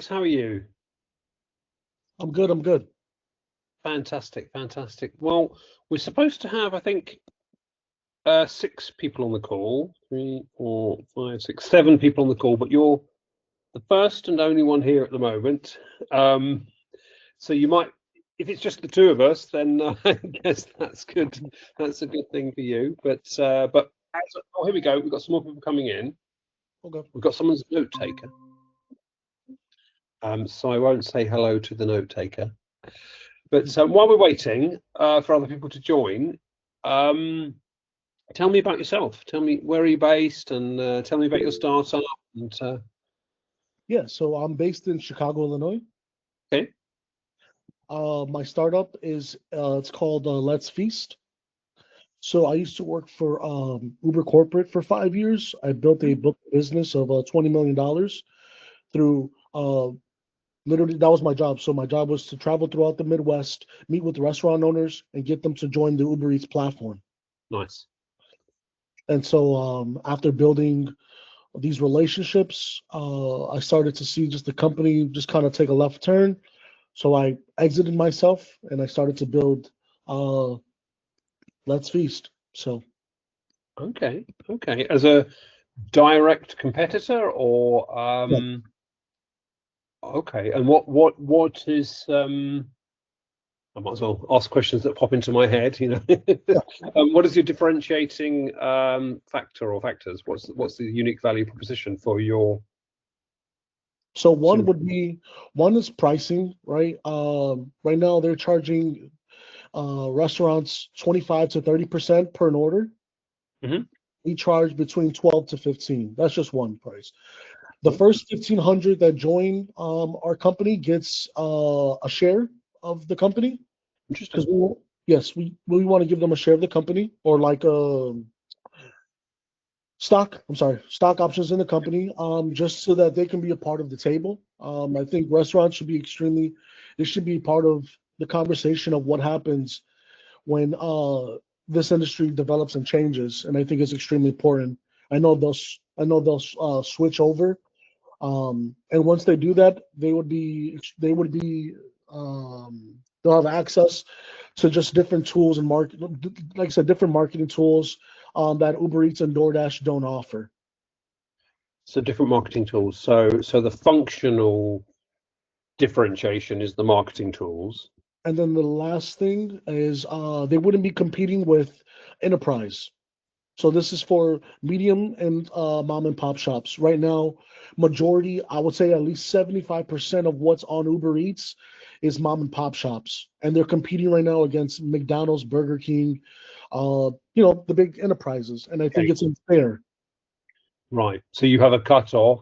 How are you? I'm good. I'm good. Fantastic, fantastic. Well, we're supposed to have, I think, six people on the call. Three, four, five, six, seven people on the call, but you're the first and only one here at the moment. Um, so you might, if it's just the two of us, then I guess that's good. That's a good thing for you. Oh, here we go. We've got some more people coming in. Okay. We've got someone's note taker. So I won't say hello to the note taker. But while we're waiting for other people to join, um, tell me about yourself. Tell me where are you based, and tell me about your startup. And Yeah. So I'm based in Chicago, Illinois. okay, My startup is it's called Let's Feast. So I used to work for Uber Corporate for 5 years. I built a book business of $20 million through literally that was my job. So my job was to travel throughout the Midwest, meet with restaurant owners, and get them to join the Uber Eats platform. nice. And so after building these relationships, I started to see just the company just kind of take a left turn. So I exited myself and I started to build uh, Let's Feast. So Okay, okay. As a direct competitor, or yeah. okay. And what is I might as well ask questions that pop into my head. Yeah. What is your differentiating factor or factors? What's the unique value proposition for your So one sort would be one is pricing, right? Right now they're charging restaurants 25 to 30% per an order. of? We charge between 12 to 15. That's just one price. The Mhm. first 1,500 that join our company gets a share of the company because Interesting. yes, we want to give them a share of the company or like stock. I'm sorry, stock options in the company, just so that they can be a part of the table. I think restaurants should be extremely, they should be part of the conversation of what happens when this industry develops and changes, and I think it's extremely important. I know they'll switch over, and once they do that, they'll have access to just different tools and market, like I said, different marketing tools that Uber Eats and DoorDash don't offer. So different marketing tools. So the functional differentiation is the marketing tools. And then the last thing is they wouldn't be competing with enterprise. So this is for medium and mom and pop shops. Right now, majority, I would say at least 75% of what's on Uber Eats is mom and pop shops. And they're competing right now against McDonald's, Burger King, the big enterprises. And I think Okay. it's unfair. Right. So you have a cutoff.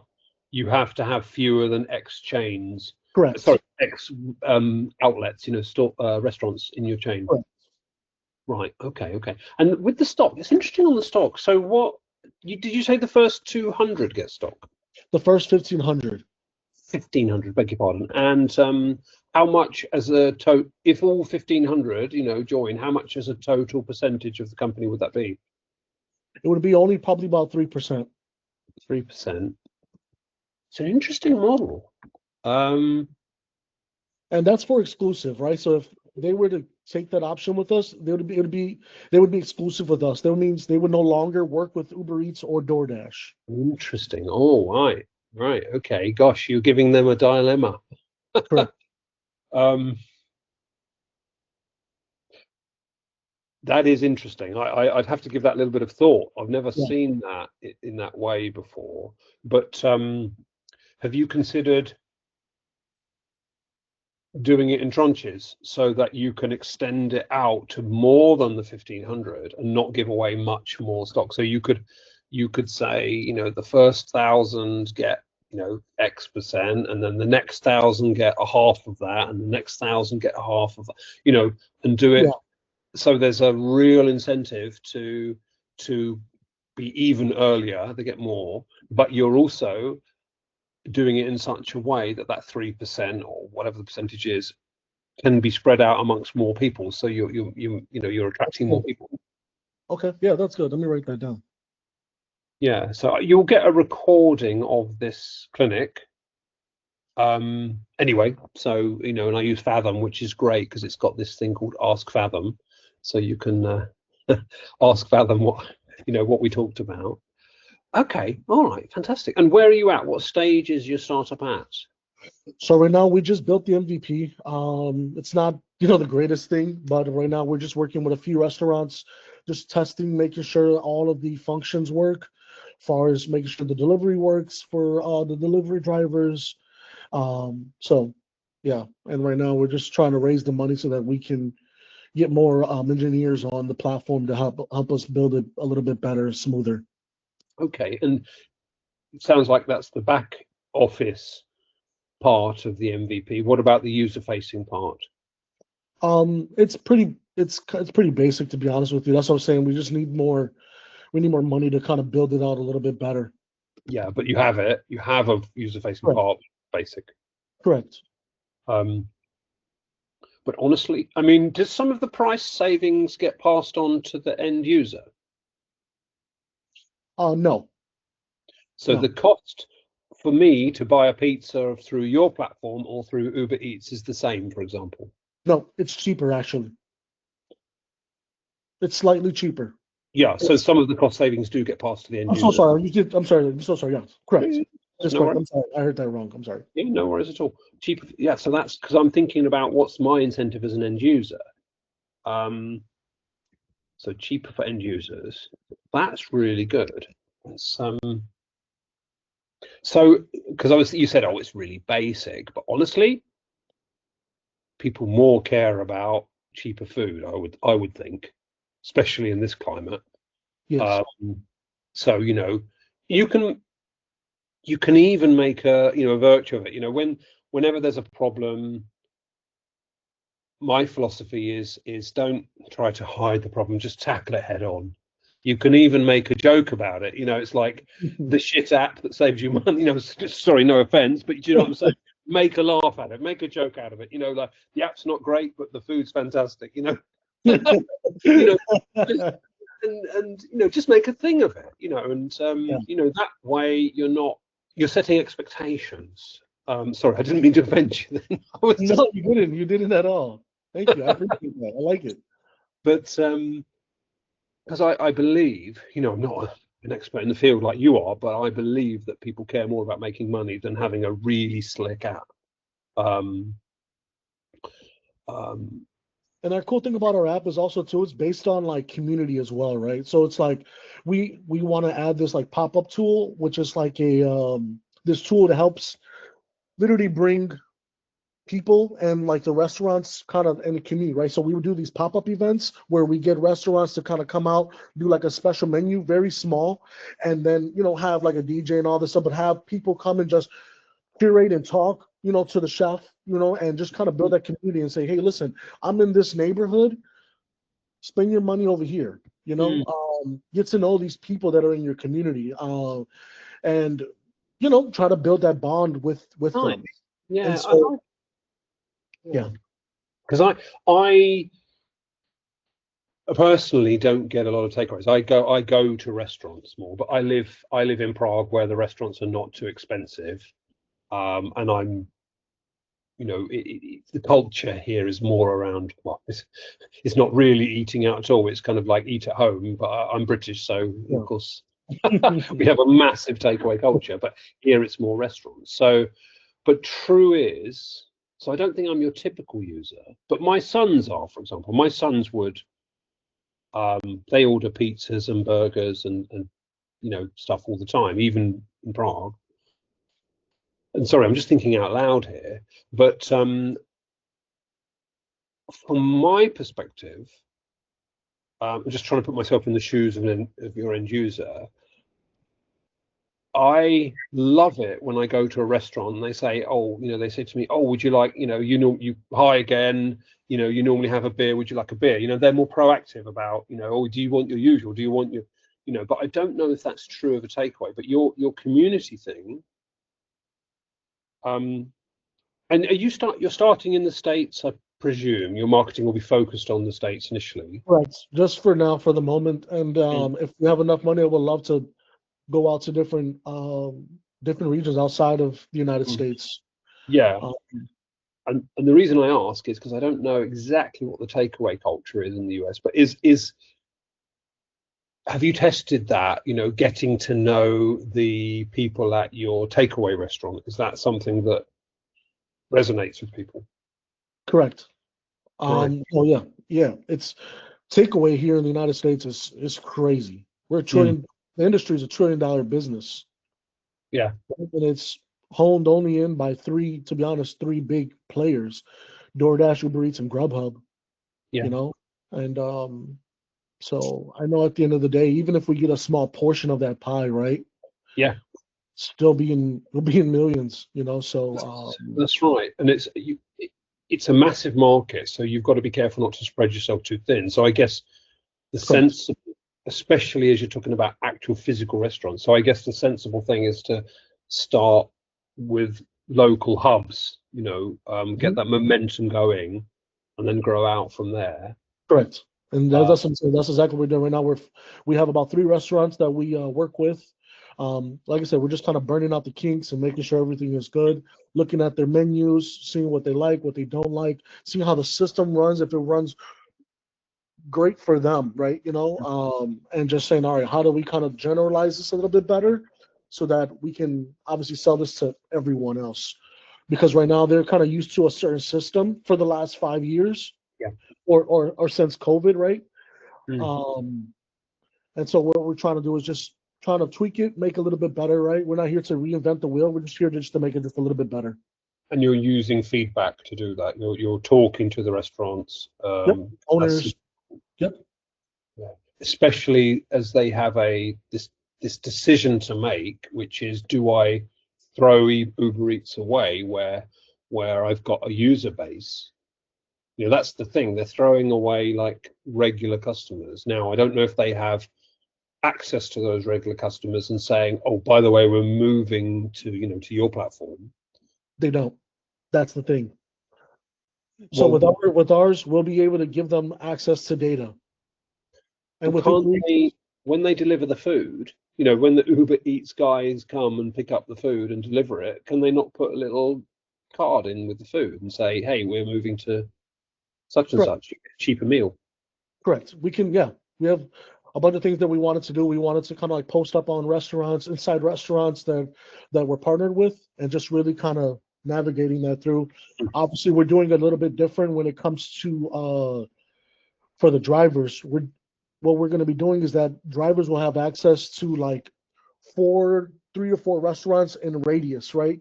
You have to have fewer than X chains. Sorry, Correct. X outlets. Store restaurants in your chain. Correct. Right. Okay. Okay. And with the stock, it's interesting on the stock. So what did you say the first 200 get stock? The first 1,500. 1,500, beg your pardon. And how much as a total, if all 1,500, join, how much as a total percentage of the company would that be? It would be only probably about 3%. 3%. It's an interesting model. Um, And that's for exclusive, right? So if they were to take that option with us, they would be exclusive with us. That means they would no longer work with Uber Eats or DoorDash. Interesting. Oh, right. Right. Okay. Gosh, you're giving them a dilemma. Correct. Um, that is interesting. I'd have to give that a little bit of thought. I've never Yeah. seen that in that way before. But have you considered doing it in tranches so that you can extend it out to more than the 1,500 and not give away much more stock? So you could say, the first 1,000 get, X%, and then the next 1,000 get a half of that, and the next 1,000 get a half of that, and do Yeah. it so there's a real incentive to be even earlier, they get more, but you're also doing it in such a way that that 3% or whatever the percentage is can be spread out amongst more people, so you're That's attracting more good. people. Okay. Yeah, that's good. Let me write that down. Yeah, so you'll get a recording of this clinic, Anyway, so and I use Fathom, which is great because it's got this thing called Ask Fathom, so you can ask Fathom what we talked about. Okay, all right, fantastic. And where are you at? What stage is your startup at? So right now we just built the MVP. It's not the greatest thing, but right now we're just working with a few restaurants, just testing, making sure all of the functions work, as far as making sure the delivery works for the delivery drivers. So yeah, and right now we're just trying to raise the money so that we can get more engineers on the platform to help us build it a little bit better, smoother. Okay, and it sounds like that's the back office part of the MVP. What about the user-facing part? It's pretty basic, to be honest with you. That's what I'm saying. We just need more. We need more money to kind of build it out a little bit better. Yeah, but you have it. You have a user-facing Correct. part, basic. Correct. But honestly, I mean, does some of the price savings get passed on to the end user? No. So No. the cost for me to buy a pizza through your platform or through Uber Eats is the same, for example. No, it's cheaper actually. It's slightly cheaper. Yeah, so some of the cost savings do get passed to the end I'm user. so sorry. I'm sorry. I'm so sorry. Yeah, correct. That's No correct. worries. I'm sorry. I heard that wrong. I'm sorry. Yeah, no worries at all. Cheaper. Yeah, so that's because I'm thinking about what's my incentive as an end user. So cheaper for end users. That's really good. It's, so because obviously you said, oh, it's really basic, but honestly, people more care about cheaper food. I would think, especially in this climate. Yes. So you can even make a virtue of it. Whenever there's a problem, my philosophy is don't try to hide the problem, just tackle it head on. You can even make a joke about it. It's like the shit app that saves you money. Sorry, no offense, but do you know what I'm saying? Make a laugh at it, make a joke out of it. Like the app's not great, but the food's fantastic. And just make a thing of it. And that way you're setting expectations. Sorry, I didn't mean to offend you. Then. No, you didn't. You didn't at all. Thank you. I appreciate that. I like it. But because I believe, I'm not an expert in the field like you are, but I believe that people care more about making money than having a really slick app. And our cool thing about our app is also too, it's based on like community as well, right? So it's like we want to add this like pop-up tool, which is like a this tool that helps literally bring people and like the restaurants kind of in the community, right? So we would do these pop-up events where we get restaurants to kind of come out, do like a special menu, very small, and then have like a DJ and all this stuff, but have people come and just curate and talk, to the chef, and just kind of build that community and say, hey, listen, I'm in this neighborhood, spend your money over here, get to know these people that are in your community, and try to build that bond with them. Yeah. And so, yeah. Because I personally don't get a lot of takeaways. I go to restaurants more, but I live in Prague where the restaurants are not too expensive. And I'm, the culture here is more around, well, it's not really eating out at all. It's kind of like eat at home, but I'm British, so of course we have a massive takeaway culture, but here it's more restaurants. So, but true is, so I don't think I'm your typical user, but my sons are, for example. My sons would, they order pizzas and burgers and stuff all the time, even in Prague. And sorry, I'm just thinking out loud here, but from my perspective, I'm just trying to put myself in the shoes of your end user. I love it when I go to a restaurant and they say, oh, they say to me, oh, would you like, you hi again, you normally have a beer, would you like a beer? They're more proactive about, oh, do you want your usual? Do you want your, but I don't know if that's true of a takeaway, but your community thing. And you're starting in the States, I presume. Your marketing will be focused on the States initially. Right. Just for now, for the moment. And if we have enough money, I would love to go out to different regions outside of the United States. Yeah. Um, And the reason I ask is because I don't know exactly what the takeaway culture is in the US, but is have you tested that, getting to know the people at your takeaway restaurant? Is that something that resonates with people? Correct. Right. Oh yeah, yeah. It's takeaway here in the United States is crazy. We're a Mm. trillion. The industry is $1 trillion business, Yeah. and it's honed only in by three. To be honest, three big players: DoorDash, Uber Eats, and Grubhub. Yeah. You know, and so I know at the end of the day, even if we get a small portion of that pie, right, Yeah. still we'll be in millions. So That's right. And it's a massive market, so you've got to be careful not to spread yourself too thin. So I guess the correct, sense, especially as you're talking about actual physical restaurants. So I guess the sensible thing is to start with local hubs, get Mhm. that momentum going, and then grow out from there. Correct. And Uh, that's what I'm saying. That's exactly what we're doing right now. We have about three restaurants that we work with. Like I said, we're just kind of burning out the kinks and making sure everything is good. Looking at their menus, seeing what they like, what they don't like, seeing how the system runs, if it runs great for them, right? And just saying, all right, how do we kind of generalize this a little bit better so that we can obviously sell this to everyone else? Because right now they're kind of used to a certain system for the last 5 years yeah. or since COVID, right? Mm. Um, and so what we're trying to do is just trying to tweak it, make it a little bit better, right? We're not here to reinvent the wheel. We're just here to make it just a little bit better. And you're using feedback to do that. You're talking to the restaurants, Yep. as Owners. Yep. yeah, especially as they have this decision to make, which is, do I throw Uber Eats away where I've got a user base? That's the thing. They're throwing away like regular customers. Now, I don't know if they have access to those regular customers and saying, oh, by the way, we're moving to your platform. They don't. That's the thing. So Well, with ours, we'll be able to give them access to data. And but with can't Uber Eats, they, when they deliver the food, when the Uber Eats guys come and pick up the food and deliver it, can they not put a little card in with the food and say, hey, we're moving to such and correct, such, cheaper meal? correct. We can, yeah. We have a bunch of things that we wanted to do. We wanted to kind of like post up on restaurants, inside restaurants that we're partnered with, and just really kind of navigating that through. Obviously, we're doing a little bit different when it comes to for the drivers. What we're going to be doing is that drivers will have access to like 3 or 4 restaurants in a radius, right?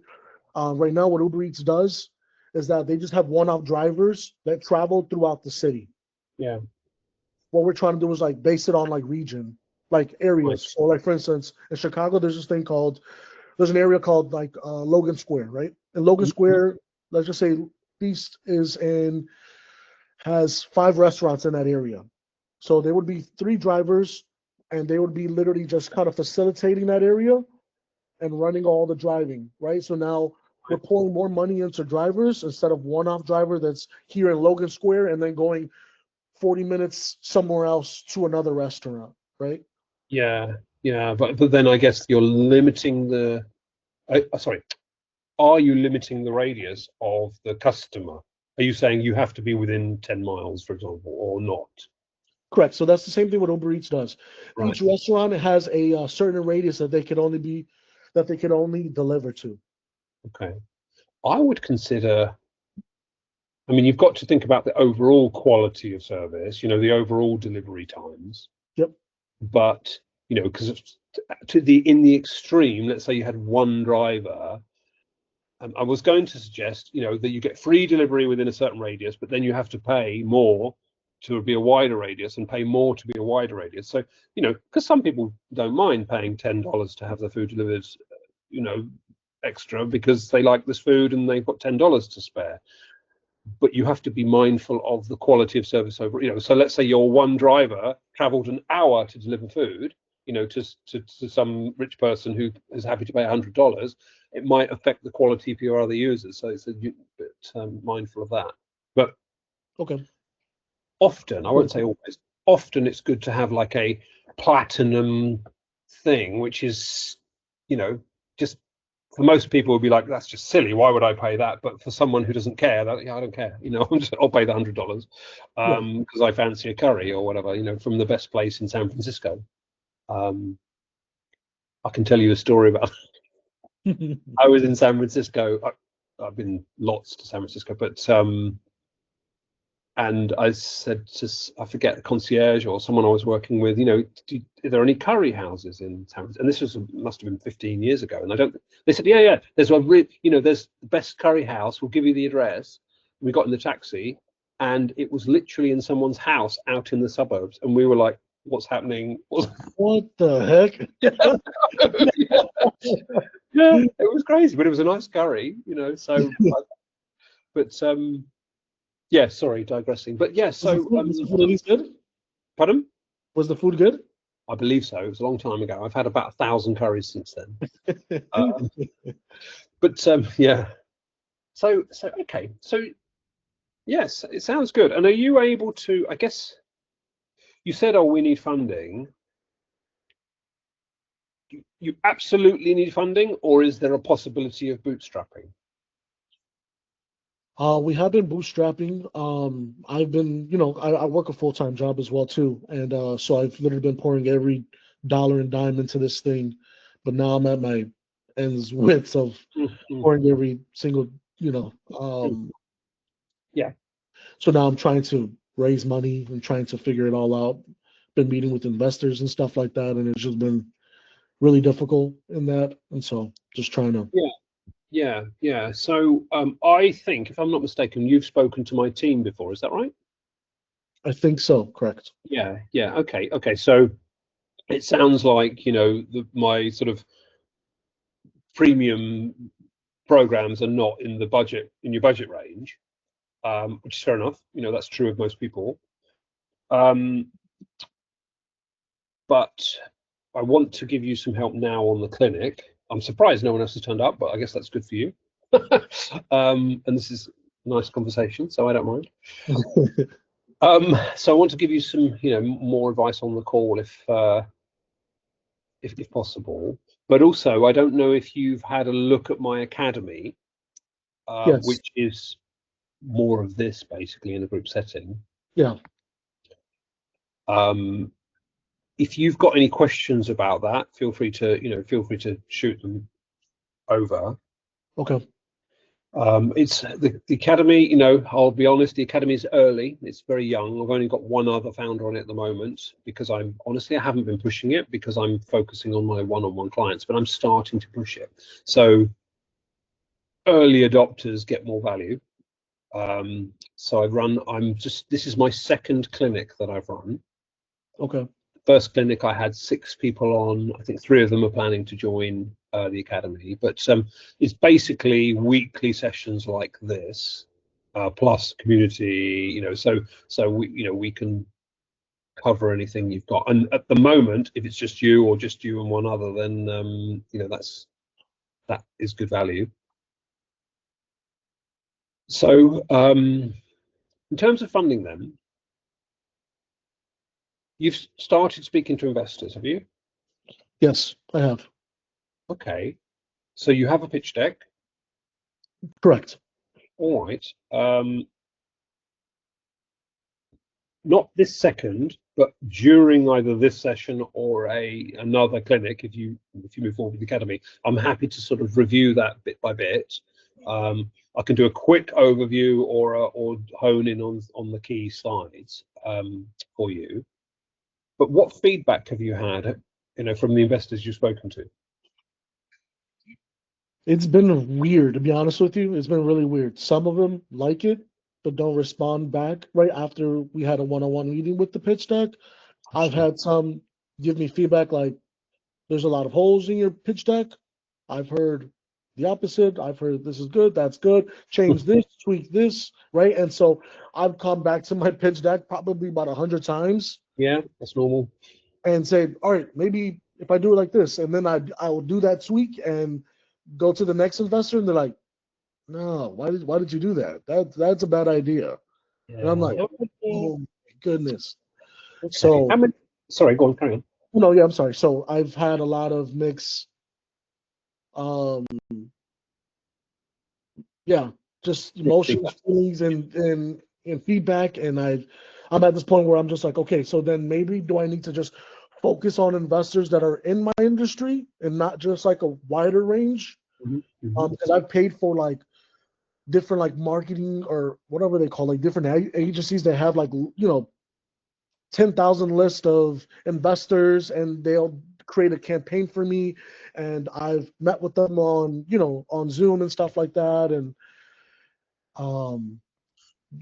Right now, what Uber Eats does is that they just have one-off drivers that travel throughout the city. Yeah, What we're trying to do is like base it on like region, like right. areas. So, like for instance, in Chicago, there's an area called like Logan Square, right? In Logan Square, let's just say Feast has 5 restaurants in that area. So there would be 3 drivers, and they would be literally just kind of facilitating that area and running all the driving, right? So now we're pouring more money into drivers instead of one-off driver that's here in Logan Square and then going 40 minutes somewhere else to another restaurant, right? Yeah, yeah, but then I guess you're limiting sorry, are you limiting the radius of the customer? Are you saying you have to be within 10 miles, for example, or not? Correct. So that's the same thing what Uber Eats does. Right. Each restaurant has a certain radius that they can only deliver to. Okay. I would consider, I mean, you've got to think about the overall quality of service, the overall delivery times. Yep. But, because in the extreme, let's say you had one driver, I was going to suggest, that you get free delivery within a certain radius, but then you have to pay more to be a wider radius and pay more to be a wider radius. So, because some people don't mind paying $10 to have their food delivered, extra because they like this food and they've got $10 to spare. But you have to be mindful of the quality of service over, so let's say your one driver traveled an hour to deliver food, to some rich person who is happy to pay $100. It might affect the quality for your other users. So it's a bit mindful of that. But Okay. often, I won't say always, often it's good to have like a platinum thing, which is, just for most people would be like, that's just silly. Why would I pay that? But for someone who doesn't care, that yeah, I don't care. I'll pay the $100 because I fancy a curry or whatever. From the best place in San Francisco. I can tell you a story about. I was in San Francisco. I've been lots to San Francisco, but and I said to, I forget, the concierge or someone I was working with, are there any curry houses in San Francisco? And this must have been 15 years ago. And they said, yeah, there's there's the best curry house. We'll give you the address. We got in the taxi, and it was literally in someone's house out in the suburbs. And we were like, what's happening? What the heck? Yeah, it was crazy, but it was a nice curry, so, but yeah, sorry, digressing. But yeah, so was the food at least good? Pardon? Was the food good? I believe so. It was a long time ago. I've had about 1,000 curries since then. But yeah. So okay. So yes, it sounds good. And are you able to? I guess you said, "Oh, we need funding." You absolutely need funding, or is there a possibility of bootstrapping? We have been bootstrapping. I've been, I work a full-time job as well too, and so I've literally been pouring every dollar and dime into this thing. But now I'm at my ends widths of pouring every single, Yeah. So now I'm trying to raise money and trying to figure it all out. Been meeting with investors and stuff like that, and it's just been really difficult in that. And so just trying to. Yeah. So I think, if I'm not mistaken, you've spoken to my team before. Is that right? I think so. Correct. Yeah. Okay. So it sounds like my sort of premium programs are not in your budget range, which is fair enough. That's true of most people. But I want to give you some help now on the clinic. I'm surprised no one else has turned up, but I guess that's good for you. And this is a nice conversation, so I don't mind. So I want to give you some, more advice on the call if possible. But also, I don't know if you've had a look at my academy, Yes. which is more of this basically in a group setting. Yeah. If you've got any questions about that, feel free to shoot them over. Okay. It's the academy, I'll be honest, the academy is early. It's very young. I've only got one other founder on it at the moment because I haven't been pushing it because I'm focusing on my one-on-one clients, but I'm starting to push it. So early adopters get more value. So this is my second clinic that I've run. Okay. First clinic I had 6 people on. I think 3 of them are planning to join the academy, but it's basically weekly sessions like this, plus community. So we can cover anything you've got. And at the moment, if it's just you or just you and one other, then that is good value. So in terms of funding them, you've started speaking to investors, have you? Yes, I have. Okay. So you have a pitch deck? Correct. All right. Not this second, but during either this session or another clinic, if you move forward with the academy, I'm happy to sort of review that bit by bit. I can do a quick overview or hone in on the key slides for you. But what feedback have you had, from the investors you've spoken to? It's been weird, to be honest with you. It's been really weird. Some of them like it, but don't respond back right after we had a one-on-one meeting with the pitch deck. I've had some give me feedback like, there's a lot of holes in your pitch deck. I've heard the opposite. I've heard this is good, that's good, change this, tweak this, right? And so I've come back to my pitch deck probably about 100 times. Yeah, that's normal. And say, all right, maybe if I do it like this, and then I will do that tweak and go to the next investor, and they're like, no, why did you do that? That's a bad idea. Yeah. And I'm like, oh my goodness. Okay. So sorry, go on, carry on. no, yeah, I'm sorry. So I've had a lot of mixed um, yeah, just Mixed emotions, feedback. feelings, and feedback. And I'm at this point where I'm just like, okay, so then maybe do I need to just focus on investors that are in my industry and not just like a wider range? Mhm, mhm. Because I've paid for like different like marketing or whatever they call like different agencies that have like 10,000 list of investors, and they'll create a campaign for me, and I've met with them on on Zoom and stuff like that. And um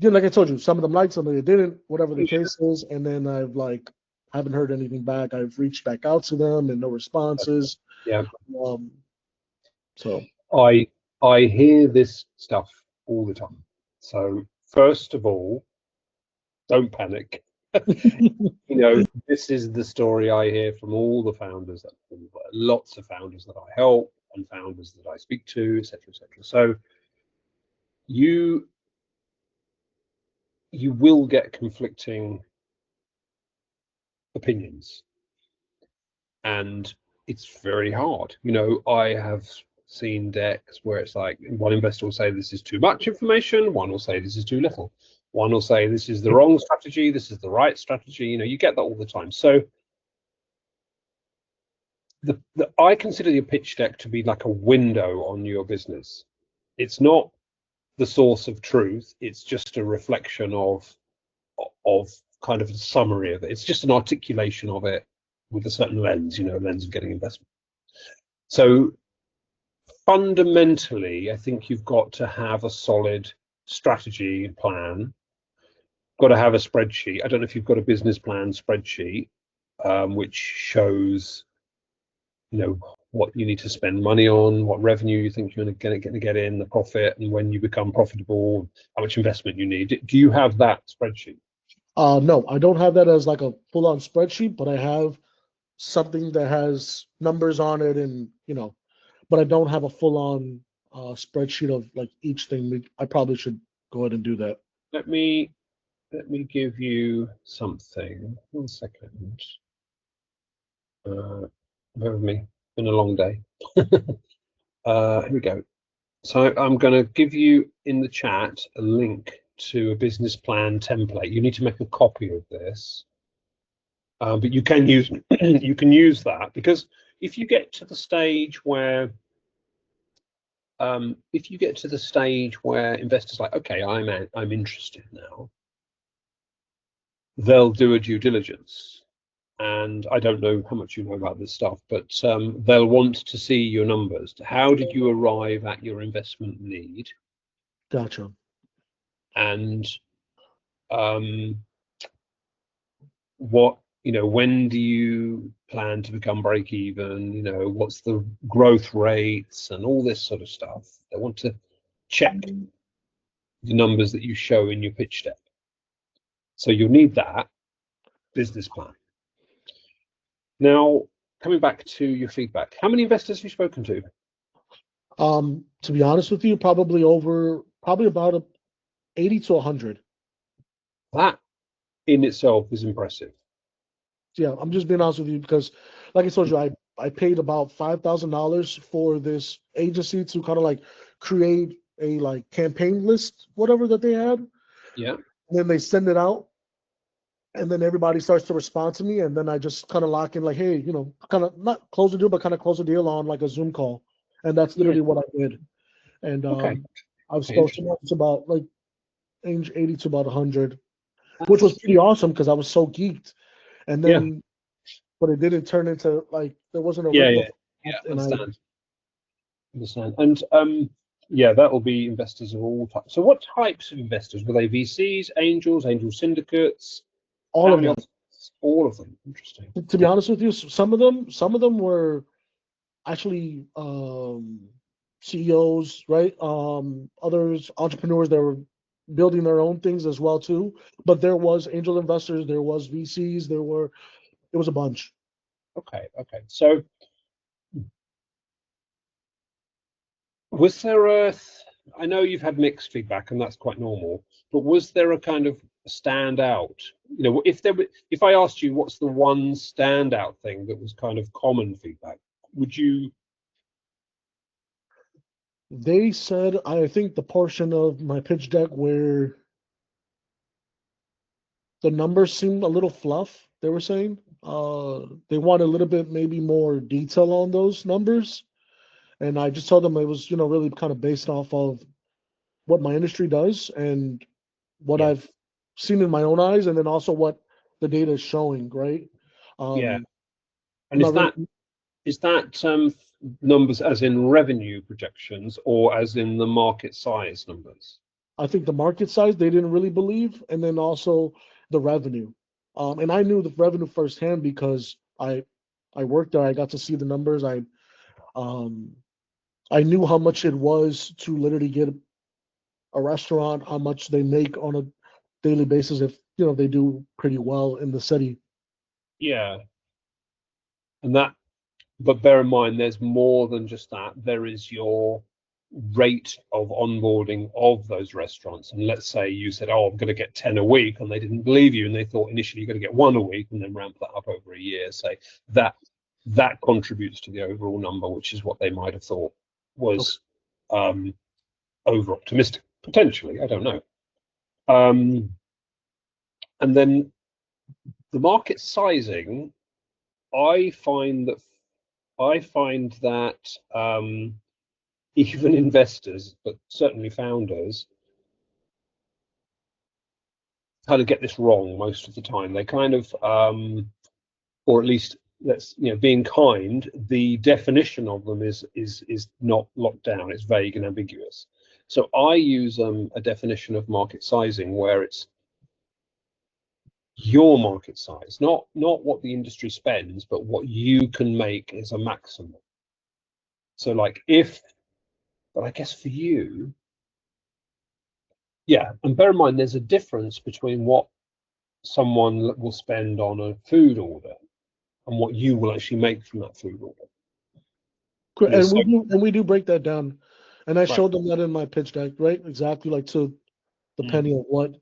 like I told you, some of them liked, some of them didn't, whatever the Yeah. case is. And then I've like haven't heard anything back. I've reached back out to them and no responses. Yeah. um so I I hear this stuff all the time. So first of all, don't panic. You know, this is the story I hear from all the founders that lots of founders that I help and founders that I speak to, etc., etc. So you you will get conflicting opinions, and it's very hard. You know, I have seen decks where it's like one investor will say this is too much information, one will say this is too little, one will say this is the wrong strategy, this is the right strategy. You know, you get that all the time. So I consider your pitch deck to be like a window on your business. It's not the source of truth. It's just a reflection of kind of a summary of it. It's just an articulation of it with a certain lens, you know, lens of getting investment. So fundamentally, I think you've got to have a solid strategy plan. Got to have a spreadsheet. I don't know if you've got a business plan spreadsheet, which shows, you know, what you need to spend money on, what revenue you think you're going to get in, the profit, and when you become profitable, how much investment you need. Do you have that spreadsheet? no, I don't have that as like a full-on spreadsheet, but I have something that has numbers on it, and but I don't have a full-on spreadsheet of like each thing. I probably should go ahead and do that. Let me give you something. 1 second. Bear with me. It's been a long day. Here we go. So I'm going to give you in the chat a link to a business plan template. You need to make a copy of this, but you can use you can use that, because if you get to the stage where investors are like, okay, I'm interested now, they'll do a due diligence. And I don't know how much you know about this stuff, but they'll want to see your numbers. How did you arrive at your investment need? Gotcha. And what, when do you plan to become break even? What's the growth rates and all this sort of stuff. They want to check the numbers that you show in your pitch deck. So you'll need that business plan. Now, coming back to your feedback, how many investors have you spoken to? To be honest with you, probably about 80 to 100. That in itself is impressive. Yeah, I'm just being honest with you because, like I told you, I paid about $5,000 for this agency to kind of like create a like campaign list, whatever that they had. Yeah. And then they send it out, and then everybody starts to respond to me, and then I just kind of lock in like, hey, kind of not close the deal, but kind of close the deal on like a Zoom call, and that's Yeah. literally what I did. And Okay. I've spoken Interesting. to about like age 80 to about 100, which was pretty awesome because I was so geeked. And Yeah. then, but it didn't turn into like there wasn't a Yeah. ripple Yeah. effect, Yeah. and Understand. And yeah, that will be investors of all types. So what types of investors? Were they VCs, angels, angel syndicates, all of family them. offices? All of them. Interesting. To be honest with you, some of them were actually CEOs, right? Others entrepreneurs that were building their own things as well too. But there was angel investors, there was VCs, it was a bunch. Okay. Okay. So was there I know you've had mixed feedback, and that's quite normal, but was there a kind of standout? If I asked you what's the one standout thing that was kind of common feedback, would you They said, I think the portion of my pitch deck where the numbers seemed a little fluff, they were saying. They want a little bit maybe more detail on those numbers. And I just told them it was, really kind of based off of what my industry does and what Yeah, I've seen in my own eyes, and then also what the data is showing, right? yeah. I'm And not really, is that numbers as in revenue projections or as in the market size numbers? I think the market size they didn't really believe, and then also the revenue. And I knew the revenue firsthand because I worked there. I got to see the numbers. Um I knew how much it was to literally get a restaurant, how much they make on a daily basis if they do pretty well in the city. Yeah, and that, but bear in mind, there's more than just that. There is your rate of onboarding of those restaurants. And let's say you said, "Oh, I'm going to get 10 a week," and they didn't believe you, and they thought initially you're going to get one a week, and then ramp that up over a year. Say that that contributes to the overall number, which is what they might have thought was um, over optimistic, potentially. I don't know. And then the market sizing, I find that even investors, but certainly founders, kind of get this wrong most of the time. They kind of, or at least being kind, the definition of them is not locked down. It's vague and ambiguous. So I use a definition of market sizing where it's your market size, not what the industry spends, but what you can make as a maximum. So like but I guess for you, yeah, and bear in mind there's a difference between what someone will spend on a food order and what you will actually make from that food order. And we do break that down. And I Right. showed them that in my pitch deck, right? Exactly like to the penny of what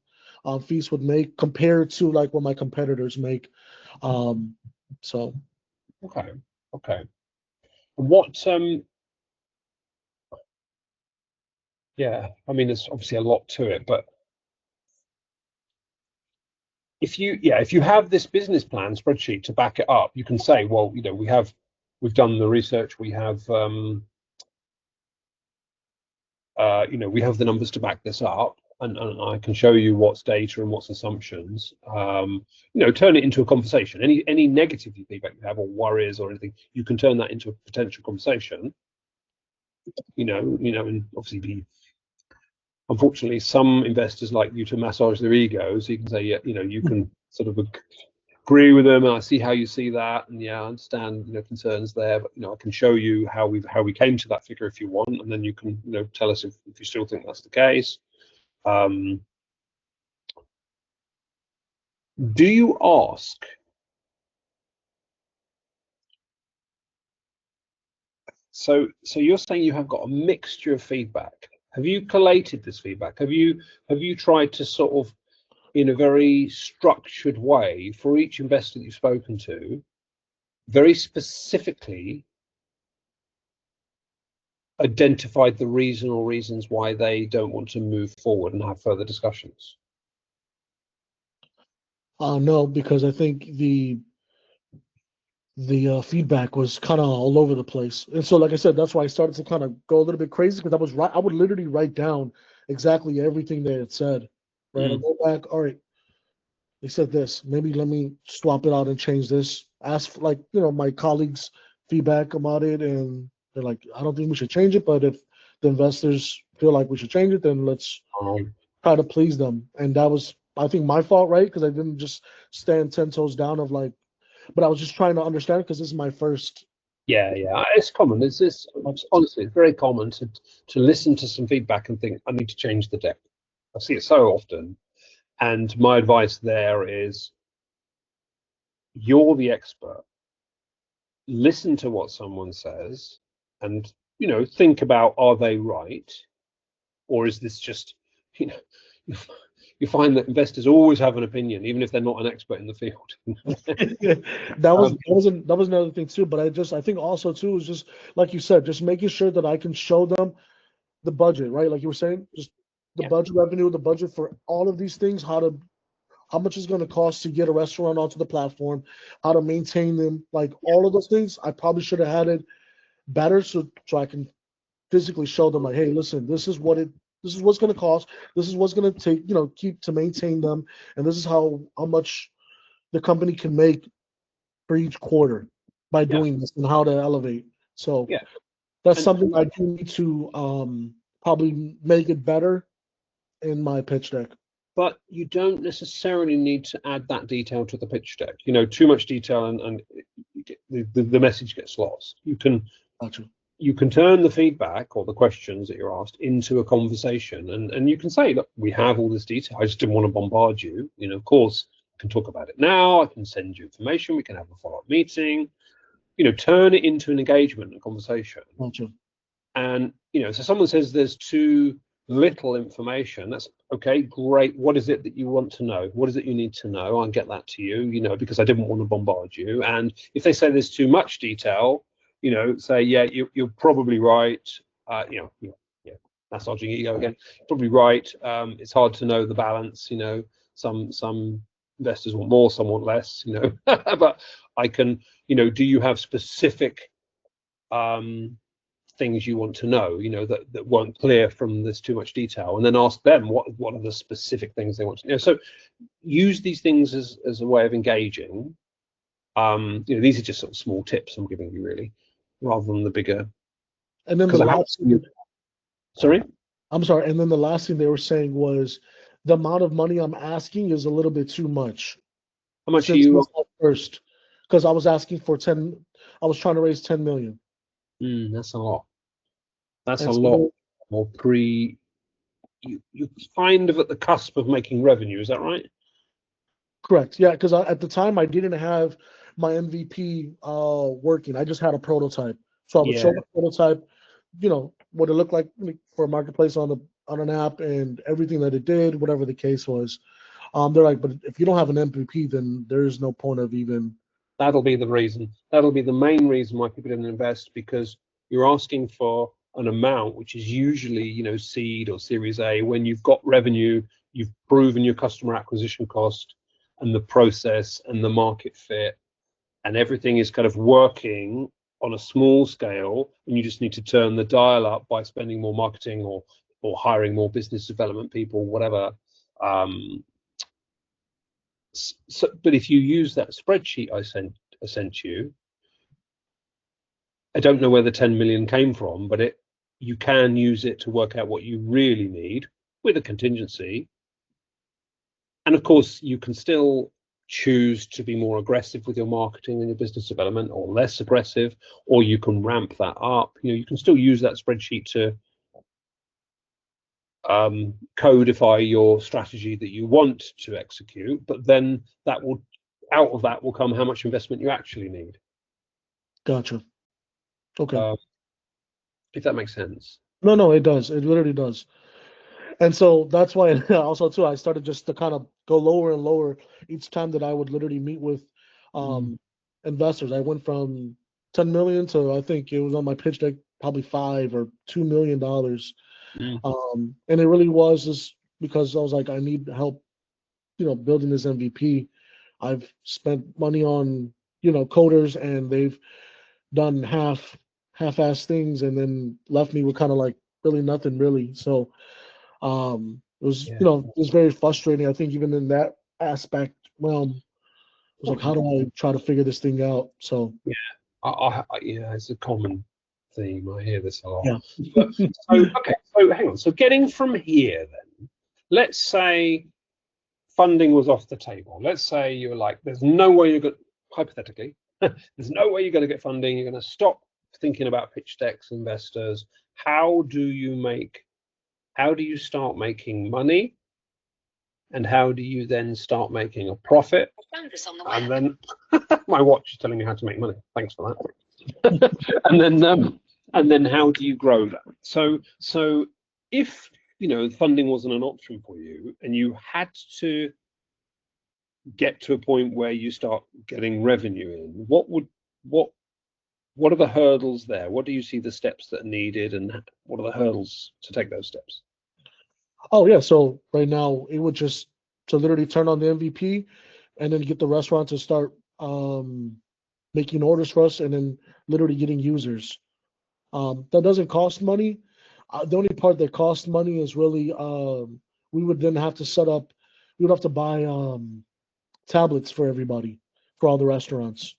Feast would make compared to like what my competitors make. Um, so Okay. Okay. What yeah, I mean there's obviously a lot to it, but if you have this business plan spreadsheet to back it up, you can say, well, we've done the research, we have we have the numbers to back this up, and I can show you what's data and what's assumptions. Turn it into a conversation. Any negative feedback you have or worries or anything, you can turn that into a potential conversation. And obviously be. Unfortunately, some investors like you to massage their egos. So you can say, yeah, you can sort of agree with them, and I see how you see that, and yeah, I understand concerns there, but I can show you how we came to that figure if you want, and then you can tell us if you still think that's the case. Do you ask? So you're saying you have got a mixture of feedback. Have you collated this feedback? Have you tried to sort of, in a very structured way, for each investor that you've spoken to, very specifically identified the reason or reasons why they don't want to move forward and have further discussions? no, because I think the feedback was kind of all over the place, and so like I said, that's why I started to kind of go a little bit crazy because I would literally write down exactly everything they had said. Right, I go back. All right, they said this. Maybe let me swap it out and change this. Ask like my colleagues' feedback about it, and they're like, I don't think we should change it, but if the investors feel like we should change it, then let's try to please them. And that was, I think, my fault, right? Because I didn't just stand 10 toes down of like, but I was just trying to understand because this is my first. Yeah, it's common. Honestly, it's very common to listen to some feedback and think, I need to change the deck. I see it so often. And my advice there is, you're the expert. Listen to what someone says and, think about, are they right? Or is this just, you know, you find that investors always have an opinion, even if they're not an expert in the field. That was another thing too. But I think also too is just like you said, just making sure that I can show them the budget, right? Like you were saying, just the Yeah. budget revenue, the budget for all of these things, how much it's going to cost to get a restaurant onto the platform, how to maintain them, like all of those things. I probably should have had it better so I can physically show them like, hey, listen, this is what's going to cost, this is what's going to take, keep to maintain them, and this is how much the company can make for each quarter by Yeah. doing this and how to elevate. So Yeah. that's And something I do need to probably make it better in my pitch deck. but you don't necessarily need to add that detail to the pitch deck. You know, too much detail and the message gets lost. Gotcha. You can turn the feedback or the questions that you're asked into a conversation, and you can say, look, we have all this detail. I just didn't want to bombard you. You know, of course, I can talk about it now. I can send you information. We can have a follow-up meeting. You know, turn it into an engagement, a conversation. Gotcha. And so someone says there's too little information. That's okay, great. What is it that you want to know? What is it you need to know? I'll get that to you, because I didn't want to bombard you. And if they say there's too much detail, say, yeah, you're probably right. Yeah, that's dodging ego again. Probably right. It's hard to know the balance. Some investors want more, some want less. But I can. Do you have specific things you want to know, that weren't clear from this too much detail, and then ask them what are the specific things they want to know. So use these things as a way of engaging. These are just sort of small tips I'm giving you, really, rather than the bigger. And then Sorry. I'm sorry. And then the last thing they were saying was the amount of money I'm asking is a little bit too much. How much are Since you? first, because I was asking for 10. I was trying to raise 10 million. That's a lot. That's And a so lot. Or you're kind of at the cusp of making revenue. Is that right? correct. Yeah, because at the time I didn't have my MVP working. I just had a prototype. So I would show Yeah. the prototype, what it looked like for a marketplace on an app and everything that it did, whatever the case was. They're like, but if you don't have an MVP, then there is no point of even. That'll be the reason. That'll be the main reason why people didn't invest, because you're asking for an amount which is usually, seed or Series A. When you've got revenue, you've proven your customer acquisition cost and the process and the market fit, and everything is kind of working on a small scale, and you just need to turn the dial up by spending more marketing or hiring more business development people, whatever. But if you use that spreadsheet I sent you, I don't know where the 10 million came from, but you can use it to work out what you really need with a contingency. And of course, you can still choose to be more aggressive with your marketing and your business development, or less aggressive, or you can ramp that up. You can still use that spreadsheet to codify your strategy that you want to execute, but then out of that will come how much investment you actually need. Gotcha. Okay. If that makes sense. No, it does. It literally does. And so that's why also too I started just to kind of go lower and lower each time that I would literally meet with investors. I went from 10 million to, I think it was on my pitch deck, probably $5 or $2 million. And it really was just because I was like, I need help, building this MVP. I've spent money on, coders, and they've done half-ass things and then left me with kind of like really nothing really. So it was, it was very frustrating. I think even in that aspect, it was like, how do I try to figure this thing out? So yeah, it's a common theme. I hear this a lot. yeah. So hang on. So getting from here, then, let's say funding was off the table. Let's say you were like, there's no way you're going, hypothetically, there's no way you're going to get funding. You're going to stop thinking about pitch decks, investors. How do you start making money? And how do you then start making a profit? And then my watch is telling me how to make money. Thanks for that. and then how do you grow that? So if funding wasn't an option for you, and you had to get to a point where you start getting revenue in, what what are the hurdles there? What do you see the steps that are needed, and what are the hurdles to take those steps? Oh yeah, so right now it would just to literally turn on the MVP and then get the restaurant to start making orders for us and then literally getting users. That doesn't cost money. The only part that costs money is really we would then have to set up. We would have to buy tablets for everybody for all the restaurants.